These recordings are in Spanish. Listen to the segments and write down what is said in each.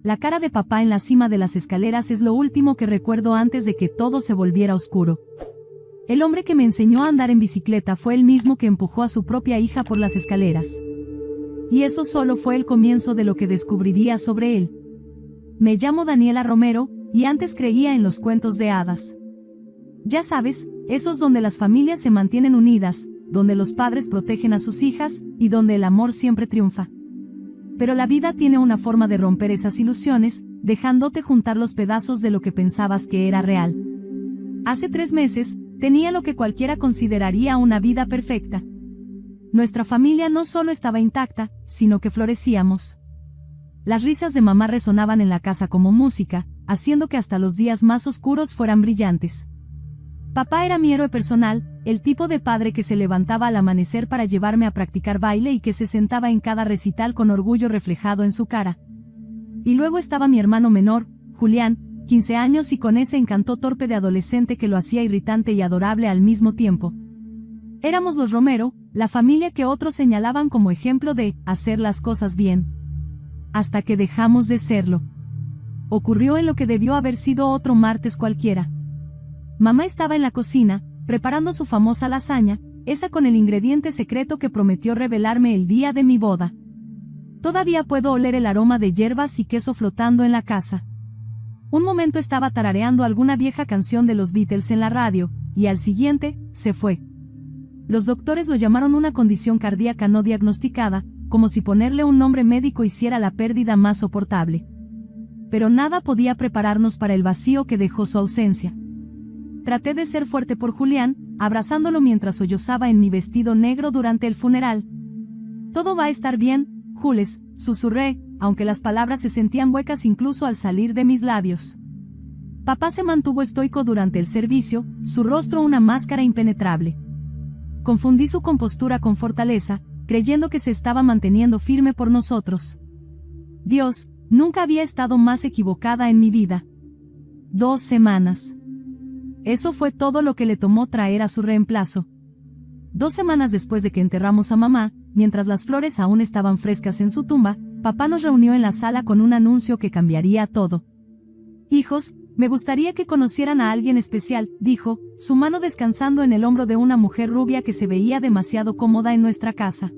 La cara de papá en la cima de las escaleras es lo último que recuerdo antes de que todo se volviera oscuro. El hombre que me enseñó a andar en bicicleta fue el mismo que empujó a su propia hija por las escaleras. Y eso solo fue el comienzo de lo que descubriría sobre él. Me llamo Daniela Romero, y antes creía en los cuentos de hadas. Ya sabes, esos donde las familias se mantienen unidas, donde los padres protegen a sus hijas, y donde el amor siempre triunfa. Pero la vida tiene una forma de romper esas ilusiones, dejándote juntar los pedazos de lo que pensabas que era real. Hace 3 meses, tenía lo que cualquiera consideraría una vida perfecta. Nuestra familia no solo estaba intacta, sino que florecíamos. Las risas de mamá resonaban en la casa como música, haciendo que hasta los días más oscuros fueran brillantes. Papá era mi héroe personal, el tipo de padre que se levantaba al amanecer para llevarme a practicar baile y que se sentaba en cada recital con orgullo reflejado en su cara. Y luego estaba mi hermano menor, Julián, 15 años y con ese encanto torpe de adolescente que lo hacía irritante y adorable al mismo tiempo. Éramos los Romero, la familia que otros señalaban como ejemplo de hacer las cosas bien. Hasta que dejamos de serlo. Ocurrió en lo que debió haber sido otro martes cualquiera. Mamá estaba en la cocina, preparando su famosa lasaña, esa con el ingrediente secreto que prometió revelarme el día de mi boda. Todavía puedo oler el aroma de hierbas y queso flotando en la casa. Un momento estaba tarareando alguna vieja canción de los Beatles en la radio, y al siguiente, se fue. Los doctores lo llamaron una condición cardíaca no diagnosticada, como si ponerle un nombre médico hiciera la pérdida más soportable. Pero nada podía prepararnos para el vacío que dejó su ausencia. Traté de ser fuerte por Julián, abrazándolo mientras sollozaba en mi vestido negro durante el funeral. Todo va a estar bien, Jules, susurré, aunque las palabras se sentían huecas incluso al salir de mis labios. Papá se mantuvo estoico durante el servicio, su rostro una máscara impenetrable. Confundí su compostura con fortaleza, creyendo que se estaba manteniendo firme por nosotros. Dios, nunca había estado más equivocada en mi vida. 2 semanas. Eso fue todo lo que le tomó traer a su reemplazo. 2 semanas después de que enterramos a mamá, mientras las flores aún estaban frescas en su tumba, papá nos reunió en la sala con un anuncio que cambiaría todo. Hijos, me gustaría que conocieran a alguien especial, dijo, su mano descansando en el hombro de una mujer rubia que se veía demasiado cómoda en nuestra casa.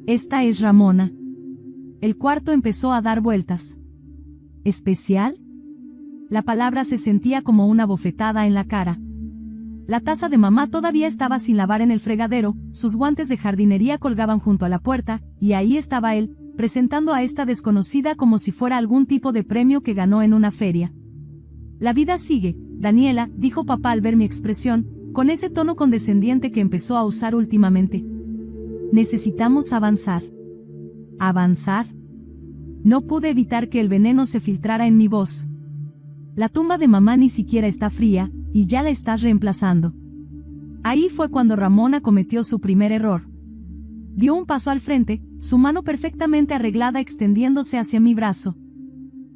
Esta es Ramona. El cuarto empezó a dar vueltas. ¿Especial? La palabra se sentía como una bofetada en la cara. La taza de mamá todavía estaba sin lavar en el fregadero, sus guantes de jardinería colgaban junto a la puerta, y ahí estaba él, presentando a esta desconocida como si fuera algún tipo de premio que ganó en una feria. La vida sigue, Daniela, dijo papá al ver mi expresión, con ese tono condescendiente que empezó a usar últimamente. Necesitamos avanzar. ¿Avanzar? No pude evitar que el veneno se filtrara en mi voz. La tumba de mamá ni siquiera está fría, y ya la estás reemplazando. Ahí fue cuando Ramona cometió su primer error. Dio un paso al frente, su mano perfectamente arreglada extendiéndose hacia mi brazo.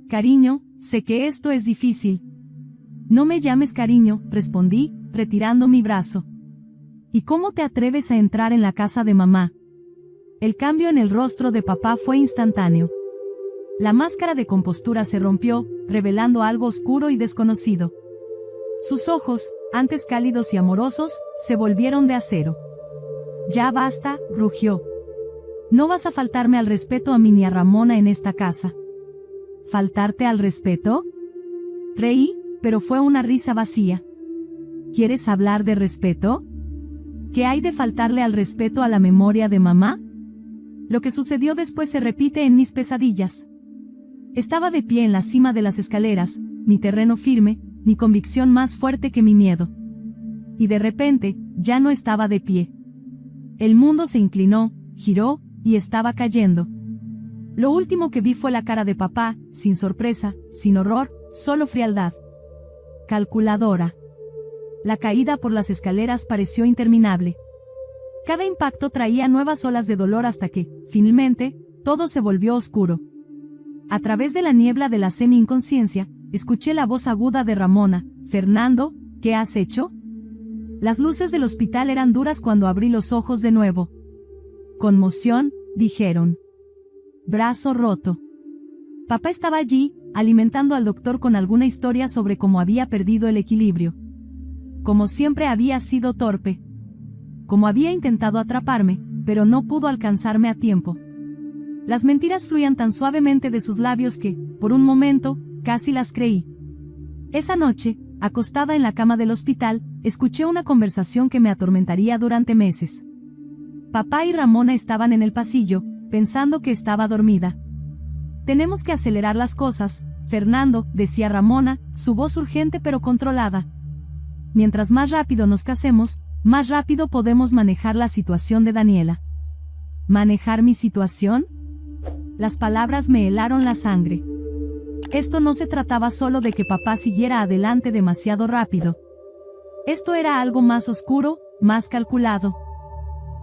Cariño, sé que esto es difícil. No me llames cariño, respondí, retirando mi brazo. ¿Y cómo te atreves a entrar en la casa de mamá? El cambio en el rostro de papá fue instantáneo. La máscara de compostura se rompió, revelando algo oscuro y desconocido. Sus ojos, antes cálidos y amorosos, se volvieron de acero. Ya basta, rugió. No vas a faltarme al respeto a mí ni a Ramona en esta casa. ¿Faltarte al respeto? Reí, pero fue una risa vacía. ¿Quieres hablar de respeto? ¿Qué hay de faltarle al respeto a la memoria de mamá? Lo que sucedió después se repite en mis pesadillas. Estaba de pie en la cima de las escaleras, mi terreno firme, mi convicción más fuerte que mi miedo. Y de repente, ya no estaba de pie. El mundo se inclinó, giró, y estaba cayendo. Lo último que vi fue la cara de papá, sin sorpresa, sin horror, solo frialdad. Calculadora. La caída por las escaleras pareció interminable. Cada impacto traía nuevas olas de dolor hasta que, finalmente, todo se volvió oscuro. A través de la niebla de la semi-inconsciencia, escuché la voz aguda de Ramona. Fernando, ¿qué has hecho? Las luces del hospital eran duras cuando abrí los ojos de nuevo. Conmoción, dijeron. Brazo roto. Papá estaba allí, alimentando al doctor con alguna historia sobre cómo había perdido el equilibrio. Como siempre había sido torpe. Como había intentado atraparme, pero no pudo alcanzarme a tiempo. Las mentiras fluían tan suavemente de sus labios que, por un momento, casi las creí. Esa noche, acostada en la cama del hospital, escuché una conversación que me atormentaría durante meses. Papá y Ramona estaban en el pasillo, pensando que estaba dormida. «Tenemos que acelerar las cosas, Fernando», decía Ramona, su voz urgente pero controlada. «Mientras más rápido nos casemos, más rápido podemos manejar la situación de Daniela». ¿Manejar mi situación? Las palabras me helaron la sangre. Esto no se trataba solo de que papá siguiera adelante demasiado rápido. Esto era algo más oscuro, más calculado.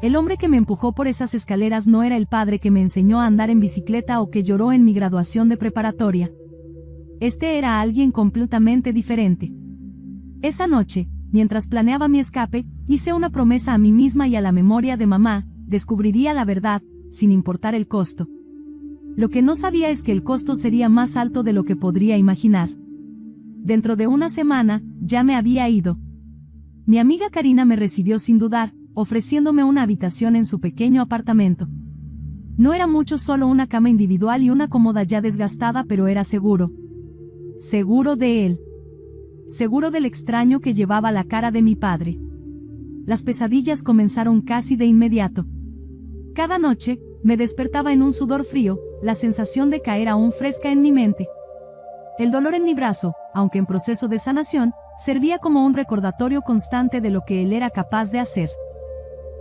El hombre que me empujó por esas escaleras no era el padre que me enseñó a andar en bicicleta o que lloró en mi graduación de preparatoria. Este era alguien completamente diferente. Esa noche, mientras planeaba mi escape, hice una promesa a mí misma y a la memoria de mamá: descubriría la verdad, sin importar el costo. Lo que no sabía es que el costo sería más alto de lo que podría imaginar. Dentro de una semana, ya me había ido. Mi amiga Karina me recibió sin dudar, ofreciéndome una habitación en su pequeño apartamento. No era mucho, solo una cama individual y una cómoda ya desgastada, pero era seguro. Seguro de él. Seguro del extraño que llevaba la cara de mi padre. Las pesadillas comenzaron casi de inmediato. Cada noche, me despertaba en un sudor frío, la sensación de caer aún fresca en mi mente. El dolor en mi brazo, aunque en proceso de sanación, servía como un recordatorio constante de lo que él era capaz de hacer.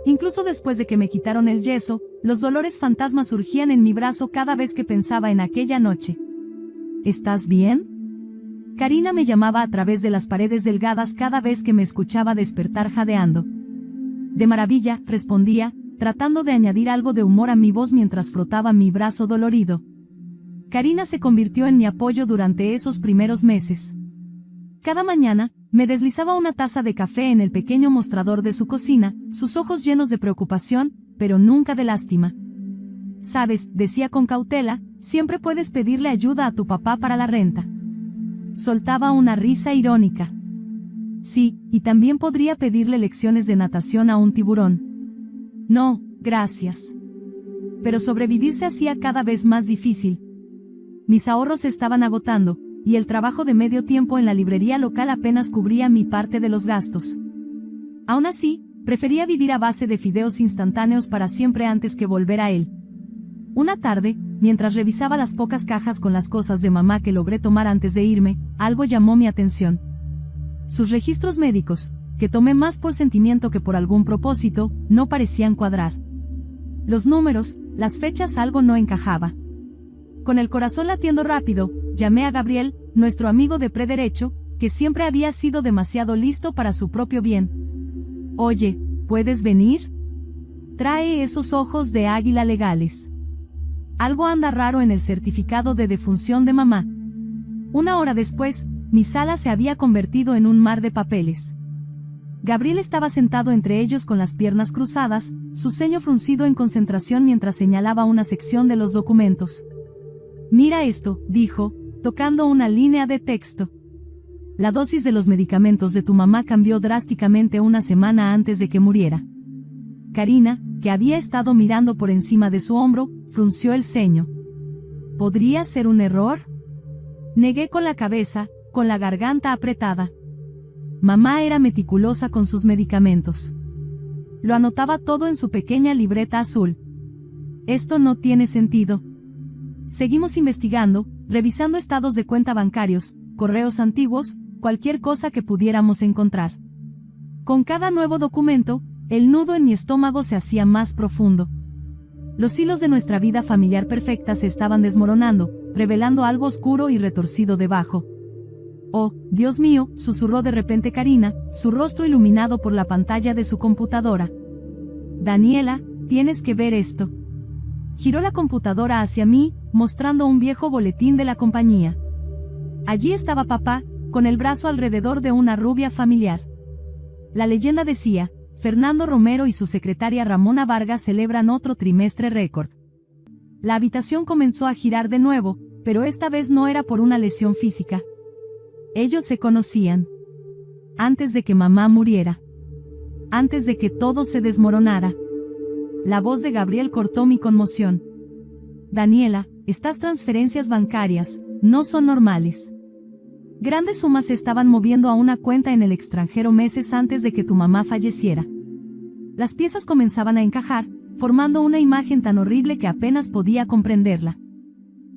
Incluso después de que me quitaron el yeso, los dolores fantasmas surgían en mi brazo cada vez que pensaba en aquella noche. ¿Estás bien? Karina me llamaba a través de las paredes delgadas cada vez que me escuchaba despertar jadeando. De maravilla, respondía, tratando de añadir algo de humor a mi voz mientras frotaba mi brazo dolorido. Karina se convirtió en mi apoyo durante esos primeros meses. Cada mañana, me deslizaba una taza de café en el pequeño mostrador de su cocina, sus ojos llenos de preocupación, pero nunca de lástima. «Sabes», decía con cautela, «siempre puedes pedirle ayuda a tu papá para la renta». Soltaba una risa irónica. «Sí, y también podría pedirle lecciones de natación a un tiburón». «No, gracias». Pero sobrevivir se hacía cada vez más difícil. Mis ahorros se estaban agotando, y el trabajo de medio tiempo en la librería local apenas cubría mi parte de los gastos. Aún así, prefería vivir a base de fideos instantáneos para siempre antes que volver a él. Una tarde, mientras revisaba las pocas cajas con las cosas de mamá que logré tomar antes de irme, algo llamó mi atención. Sus registros médicos, que tomé más por sentimiento que por algún propósito, no parecían cuadrar. Los números, las fechas, algo no encajaba. Con el corazón latiendo rápido, llamé a Gabriel, nuestro amigo de prederecho, que siempre había sido demasiado listo para su propio bien. «Oye, ¿puedes venir? Trae esos ojos de águila legales. Algo anda raro en el certificado de defunción de mamá». Una hora después, mi sala se había convertido en un mar de papeles. Gabriel estaba sentado entre ellos con las piernas cruzadas, su ceño fruncido en concentración mientras señalaba una sección de los documentos. «Mira esto», dijo, tocando una línea de texto. «La dosis de los medicamentos de tu mamá cambió drásticamente una semana antes de que muriera». Karina, que había estado mirando por encima de su hombro, frunció el ceño. ¿Podría ser un error? Negué con la cabeza, con la garganta apretada. Mamá era meticulosa con sus medicamentos. Lo anotaba todo en su pequeña libreta azul. «Esto no tiene sentido». Seguimos investigando, revisando estados de cuenta bancarios, correos antiguos, cualquier cosa que pudiéramos encontrar. Con cada nuevo documento, el nudo en mi estómago se hacía más profundo. Los hilos de nuestra vida familiar perfecta se estaban desmoronando, revelando algo oscuro y retorcido debajo. «Oh, Dios mío», susurró de repente Karina, su rostro iluminado por la pantalla de su computadora. «Daniela, tienes que ver esto». Giró la computadora hacia mí, mostrando un viejo boletín de la compañía. Allí estaba papá, con el brazo alrededor de una rubia familiar. La leyenda decía: Fernando Romero y su secretaria Ramona Vargas celebran otro trimestre récord. La habitación comenzó a girar de nuevo, Pero esta vez no era por una lesión física. Ellos se conocían. Antes de que mamá muriera. Antes de que todo se desmoronara. La voz de Gabriel cortó mi conmoción. Daniela, estas transferencias bancarias no son normales. Grandes sumas se estaban moviendo a una cuenta en el extranjero meses antes de que tu mamá falleciera. Las piezas comenzaban a encajar, formando una imagen tan horrible que apenas podía comprenderla.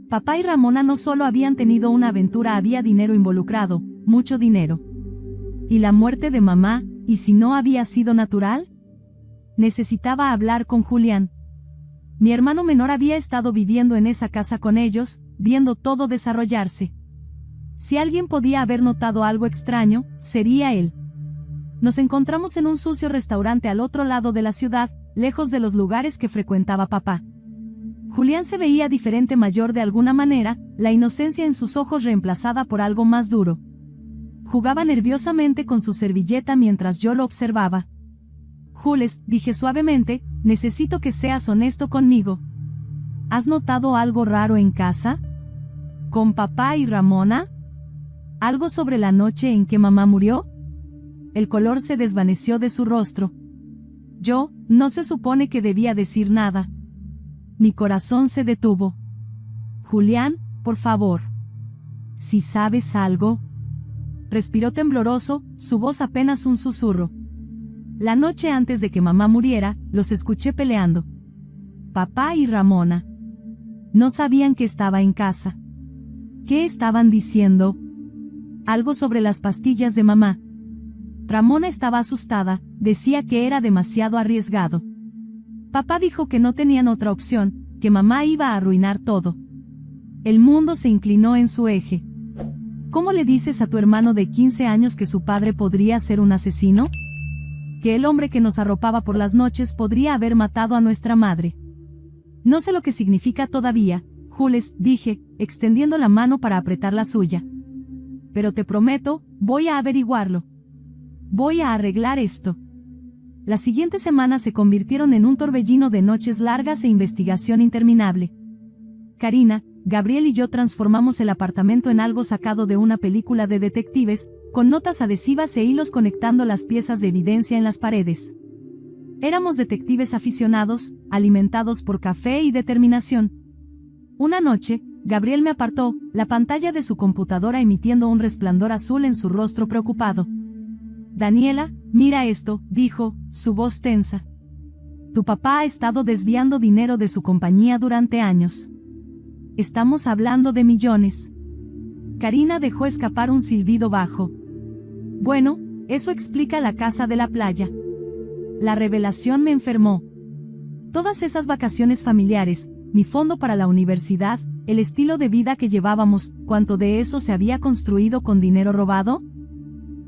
Papá y Ramona no solo habían tenido una aventura, había dinero involucrado, mucho dinero. ¿Y la muerte de mamá, y si no había sido natural? Necesitaba hablar con Julián. Mi hermano menor había estado viviendo en esa casa con ellos, viendo todo desarrollarse. Si alguien podía haber notado algo extraño, sería él. Nos encontramos en un sucio restaurante al otro lado de la ciudad, lejos de los lugares que frecuentaba papá. Julián se veía diferente, mayor de alguna manera, la inocencia en sus ojos reemplazada por algo más duro. Jugaba nerviosamente con su servilleta mientras yo lo observaba. Jules, dije suavemente, necesito que seas honesto conmigo. ¿Has notado algo raro en casa? ¿Con papá y Ramona? ¿Algo sobre la noche en que mamá murió? El color se desvaneció de su rostro. Yo, no se supone que debía decir nada. Mi corazón se detuvo. Julián, por favor. Si sabes algo. Respiró tembloroso, su voz apenas un susurro. La noche antes de que mamá muriera, los escuché peleando. Papá y Ramona. No sabían que estaba en casa. ¿Qué estaban diciendo? Algo sobre las pastillas de mamá. Ramona estaba asustada, decía que era demasiado arriesgado. Papá dijo que no tenían otra opción, que mamá iba a arruinar todo. El mundo se inclinó en su eje. ¿Cómo le dices a tu hermano de 15 años que su padre podría ser un asesino? Que el hombre que nos arropaba por las noches podría haber matado a nuestra madre. No sé lo que significa todavía, Jules, dije, extendiendo la mano para apretar la suya. Pero te prometo, voy a averiguarlo. Voy a arreglar esto. Las siguientes semanas se convirtieron en un torbellino de noches largas e investigación interminable. Karina, Gabriel y yo transformamos el apartamento en algo sacado de una película de detectives, con notas adhesivas e hilos conectando las piezas de evidencia en las paredes. Éramos detectives aficionados, alimentados por café y determinación. Una noche, Gabriel me apartó, la pantalla de su computadora emitiendo un resplandor azul en su rostro preocupado. Daniela, mira esto, dijo, su voz tensa. Tu papá ha estado desviando dinero de su compañía durante años. Estamos hablando de millones. Karina dejó escapar un silbido bajo. Bueno, eso explica la casa de la playa. La revelación me enfermó. Todas esas vacaciones familiares, mi fondo para la universidad, el estilo de vida que llevábamos, ¿cuánto de eso se había construido con dinero robado?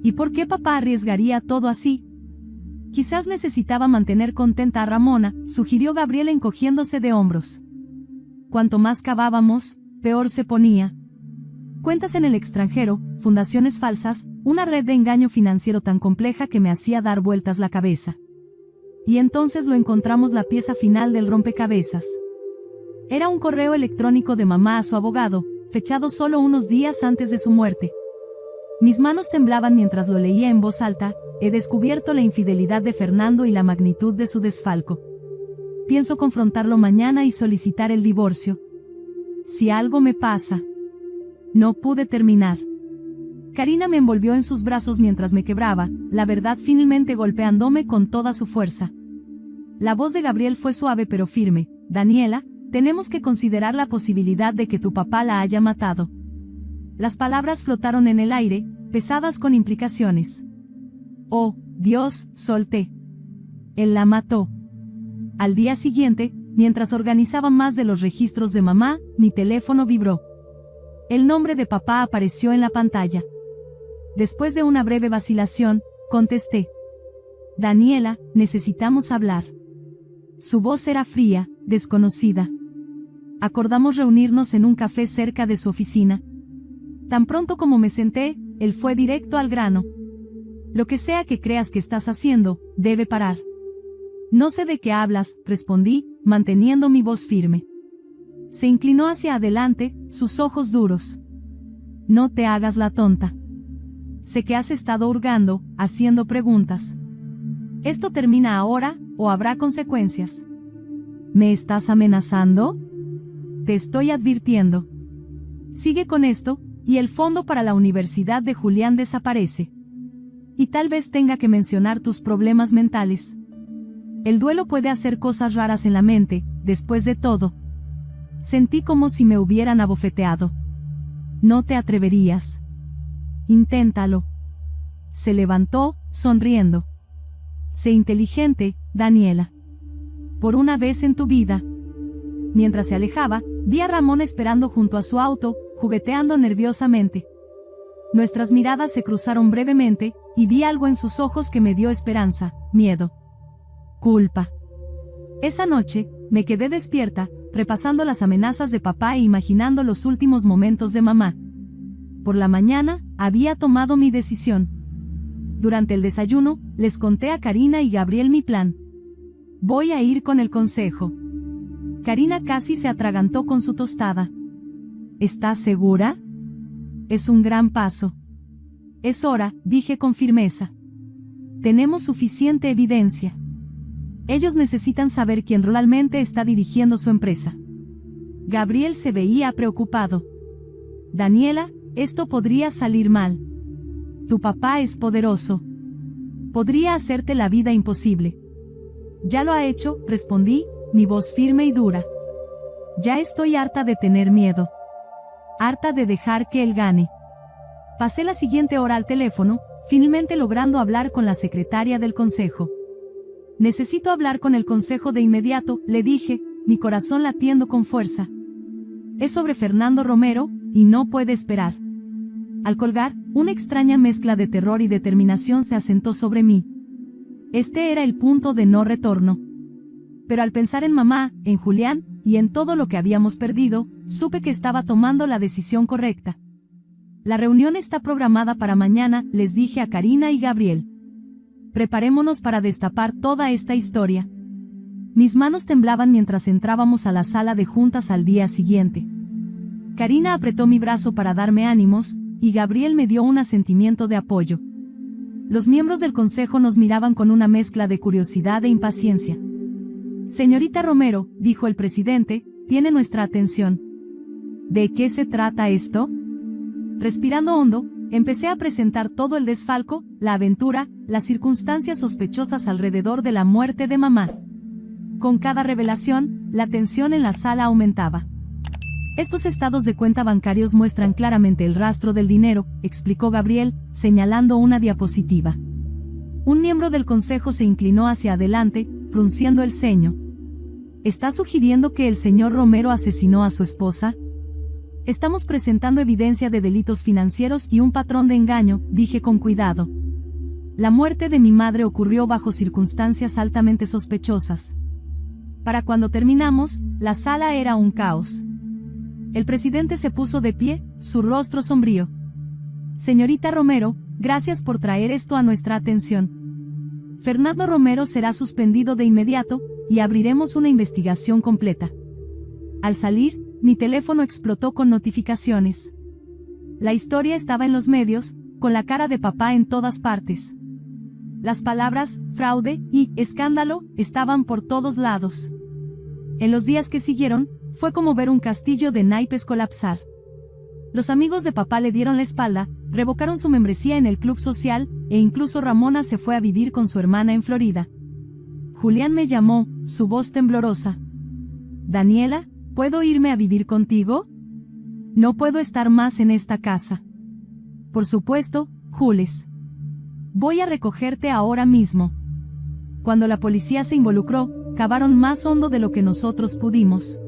¿Y por qué papá arriesgaría todo así? Quizás necesitaba mantener contenta a Ramona, sugirió Gabriel encogiéndose de hombros. Cuanto más cavábamos, peor se ponía. Cuentas en el extranjero, fundaciones falsas, una red de engaño financiero tan compleja que me hacía dar vueltas la cabeza. Y entonces lo encontramos, la pieza final del rompecabezas. Era un correo electrónico de mamá a su abogado, fechado solo unos días antes de su muerte. Mis manos temblaban mientras lo leía en voz alta. He descubierto la infidelidad de Fernando y la magnitud de su desfalco. Pienso confrontarlo mañana y solicitar el divorcio. Si algo me pasa. No pude terminar. Karina me envolvió en sus brazos mientras me quebraba, la verdad finalmente golpeándome con toda su fuerza. La voz de Gabriel fue suave pero firme. Daniela, tenemos que considerar la posibilidad de que tu papá la haya matado. Las palabras flotaron en el aire, pesadas con implicaciones. Oh, Dios, solté. Él la mató. Al día siguiente, mientras organizaba más de los registros de mamá, mi teléfono vibró. El nombre de papá apareció en la pantalla. Después de una breve vacilación, contesté. Daniela, necesitamos hablar. Su voz era fría, desconocida. Acordamos reunirnos en un café cerca de su oficina. Tan pronto como me senté, él fue directo al grano. Lo que sea que creas que estás haciendo, debe parar. No sé de qué hablas, respondí, manteniendo mi voz firme. Se inclinó hacia adelante, sus ojos duros. No te hagas la tonta. Sé que has estado hurgando, haciendo preguntas. ¿Esto termina ahora, o habrá consecuencias? ¿Me estás amenazando? Te estoy advirtiendo. Sigue con esto, y el fondo para la Universidad de Julián desaparece. Y tal vez tenga que mencionar tus problemas mentales. El duelo puede hacer cosas raras en la mente, después de todo. Sentí como si me hubieran abofeteado. No te atreverías. Inténtalo. Se levantó, sonriendo. Sé inteligente, Daniela. Por una vez en tu vida. Mientras se alejaba, vi a Ramón esperando junto a su auto, jugueteando nerviosamente. Nuestras miradas se cruzaron brevemente, y vi algo en sus ojos que me dio esperanza, miedo. Culpa. Esa noche, me quedé despierta, repasando las amenazas de papá e imaginando los últimos momentos de mamá. Por la mañana, había tomado mi decisión. Durante el desayuno, les conté a Karina y Gabriel mi plan. Voy a ir con el consejo. Karina casi se atragantó con su tostada. ¿Estás segura? Es un gran paso. Es hora, dije con firmeza. Tenemos suficiente evidencia. Ellos necesitan saber quién realmente está dirigiendo su empresa. Gabriel se veía preocupado. Daniela, esto podría salir mal. Tu papá es poderoso. Podría hacerte la vida imposible. Ya lo ha hecho, respondí, mi voz firme y dura. Ya estoy harta de tener miedo. Harta de dejar que él gane. Pasé la siguiente hora al teléfono, finalmente logrando hablar con la secretaria del consejo. Necesito hablar con el consejo de inmediato, le dije, mi corazón latiendo con fuerza. Es sobre Fernando Romero, y no puede esperar. Al colgar, una extraña mezcla de terror y determinación se asentó sobre mí. Este era el punto de no retorno. Pero al pensar en mamá, en Julián, y en todo lo que habíamos perdido, supe que estaba tomando la decisión correcta. La reunión está programada para mañana, les dije a Karina y Gabriel. Preparémonos para destapar toda esta historia. Mis manos temblaban mientras entrábamos a la sala de juntas al día siguiente. Karina apretó mi brazo para darme ánimos, y Gabriel me dio un asentimiento de apoyo. Los miembros del consejo nos miraban con una mezcla de curiosidad e impaciencia. Señorita Romero, dijo el presidente, tiene nuestra atención. ¿De qué se trata esto? Respirando hondo, empecé a presentar todo el desfalco, la aventura, las circunstancias sospechosas alrededor de la muerte de mamá. Con cada revelación, la tensión en la sala aumentaba. Estos estados de cuenta bancarios muestran claramente el rastro del dinero, explicó Gabriel, señalando una diapositiva. Un miembro del consejo se inclinó hacia adelante, frunciendo el ceño. ¿Está sugiriendo que el señor Romero asesinó a su esposa? Estamos presentando evidencia de delitos financieros y un patrón de engaño, dije con cuidado. La muerte de mi madre ocurrió bajo circunstancias altamente sospechosas. Para cuando terminamos, la sala era un caos. El presidente se puso de pie, su rostro sombrío. Señorita Romero, gracias por traer esto a nuestra atención. Fernando Romero será suspendido de inmediato, y abriremos una investigación completa. Al salir, mi teléfono explotó con notificaciones. La historia estaba en los medios, con la cara de papá en todas partes. Las palabras, fraude y escándalo, estaban por todos lados. En los días que siguieron, fue como ver un castillo de naipes colapsar. Los amigos de papá le dieron la espalda, revocaron su membresía en el club social, e incluso Ramona se fue a vivir con su hermana en Florida. Julián me llamó, su voz temblorosa. Daniela, ¿puedo irme a vivir contigo? No puedo estar más en esta casa. Por supuesto, Jules. Voy a recogerte ahora mismo. Cuando la policía se involucró, cavaron más hondo de lo que nosotros pudimos.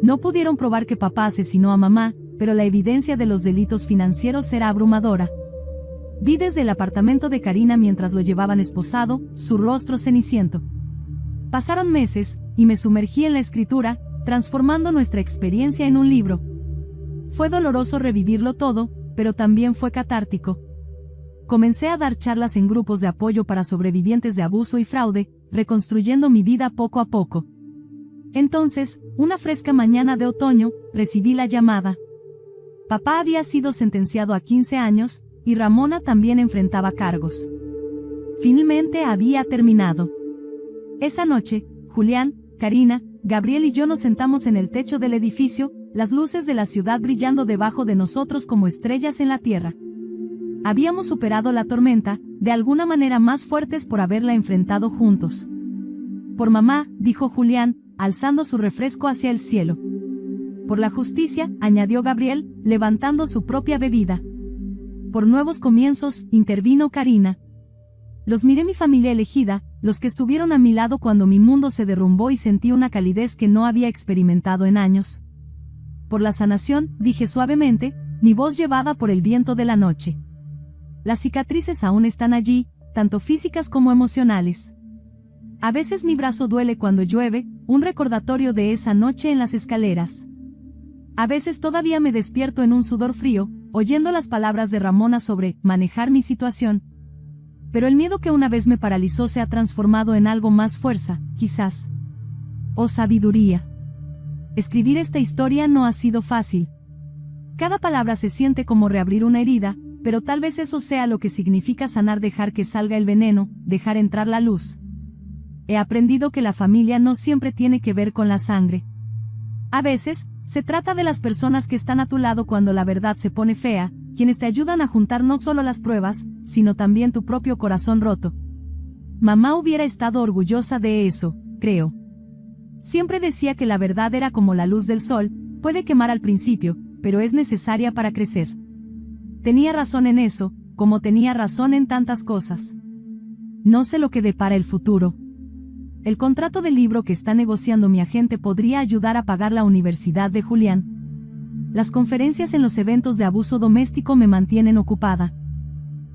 No pudieron probar que papá asesinó a mamá, pero la evidencia de los delitos financieros era abrumadora. Vi desde el apartamento de Karina mientras lo llevaban esposado, su rostro ceniciento. Pasaron meses, y me sumergí en la escritura, transformando nuestra experiencia en un libro. Fue doloroso revivirlo todo, pero también fue catártico. Comencé a dar charlas en grupos de apoyo para sobrevivientes de abuso y fraude, reconstruyendo mi vida poco a poco. Entonces, una fresca mañana de otoño, recibí la llamada. Papá había sido sentenciado a 15 años, y Ramona también enfrentaba cargos. Finalmente había terminado. Esa noche, Julián, Karina, Gabriel y yo nos sentamos en el techo del edificio, las luces de la ciudad brillando debajo de nosotros como estrellas en la tierra. Habíamos superado la tormenta, de alguna manera más fuertes por haberla enfrentado juntos. Por mamá, dijo Julián, alzando su refresco hacia el cielo. Por la justicia, añadió Gabriel, levantando su propia bebida. Por nuevos comienzos, intervino Karina. Los miré, mi familia elegida, los que estuvieron a mi lado cuando mi mundo se derrumbó y sentí una calidez que no había experimentado en años. Por la sanación, dije suavemente, mi voz llevada por el viento de la noche. Las cicatrices aún están allí, tanto físicas como emocionales. A veces mi brazo duele cuando llueve, un recordatorio de esa noche en las escaleras. A veces todavía me despierto en un sudor frío, oyendo las palabras de Ramona sobre manejar mi situación. Pero el miedo que una vez me paralizó se ha transformado en algo más fuerza, quizás. O sabiduría. Escribir esta historia no ha sido fácil. Cada palabra se siente como reabrir una herida, pero tal vez eso sea lo que significa sanar, dejar que salga el veneno, dejar entrar la luz. He aprendido que la familia no siempre tiene que ver con la sangre. A veces, se trata de las personas que están a tu lado cuando la verdad se pone fea, quienes te ayudan a juntar no solo las pruebas, sino también tu propio corazón roto. Mamá hubiera estado orgullosa de eso, creo. Siempre decía que la verdad era como la luz del sol, puede quemar al principio, pero es necesaria para crecer. Tenía razón en eso, como tenía razón en tantas cosas. No sé lo que depara el futuro. El contrato del libro que está negociando mi agente podría ayudar a pagar la universidad de Julián. Las conferencias en los eventos de abuso doméstico me mantienen ocupada.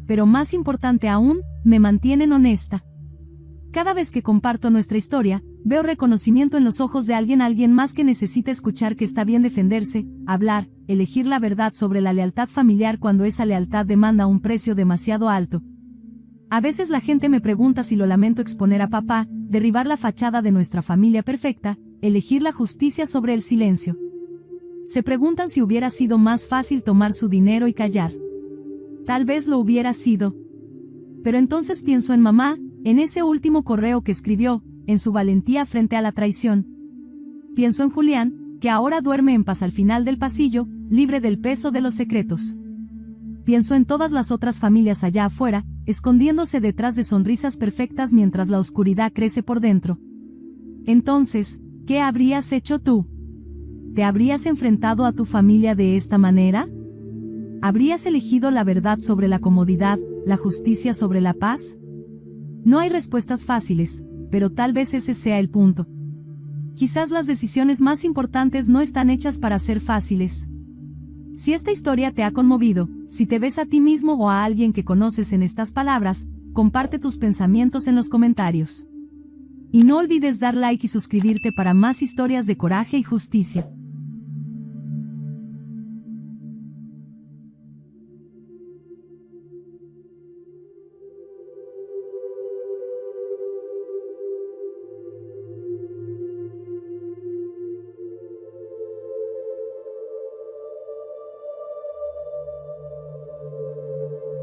Pero más importante aún, me mantienen honesta. Cada vez que comparto nuestra historia, veo reconocimiento en los ojos de alguien más que necesita escuchar que está bien defenderse, hablar, elegir la verdad sobre la lealtad familiar cuando esa lealtad demanda un precio demasiado alto. A veces la gente me pregunta si lo lamento exponer a papá, derribar la fachada de nuestra familia perfecta, elegir la justicia sobre el silencio. Se preguntan si hubiera sido más fácil tomar su dinero y callar. Tal vez lo hubiera sido. Pero entonces pienso en mamá, en ese último correo que escribió, en su valentía frente a la traición. Pienso en Julián, que ahora duerme en paz al final del pasillo, libre del peso de los secretos. Pienso en todas las otras familias allá afuera, escondiéndose detrás de sonrisas perfectas mientras la oscuridad crece por dentro. Entonces, ¿qué habrías hecho tú? ¿Te habrías enfrentado a tu familia de esta manera? ¿Habrías elegido la verdad sobre la comodidad, la justicia sobre la paz? No hay respuestas fáciles, pero tal vez ese sea el punto. Quizás las decisiones más importantes no están hechas para ser fáciles. Si esta historia te ha conmovido, si te ves a ti mismo o a alguien que conoces en estas palabras, comparte tus pensamientos en los comentarios. Y no olvides dar like y suscribirte para más historias de coraje y justicia.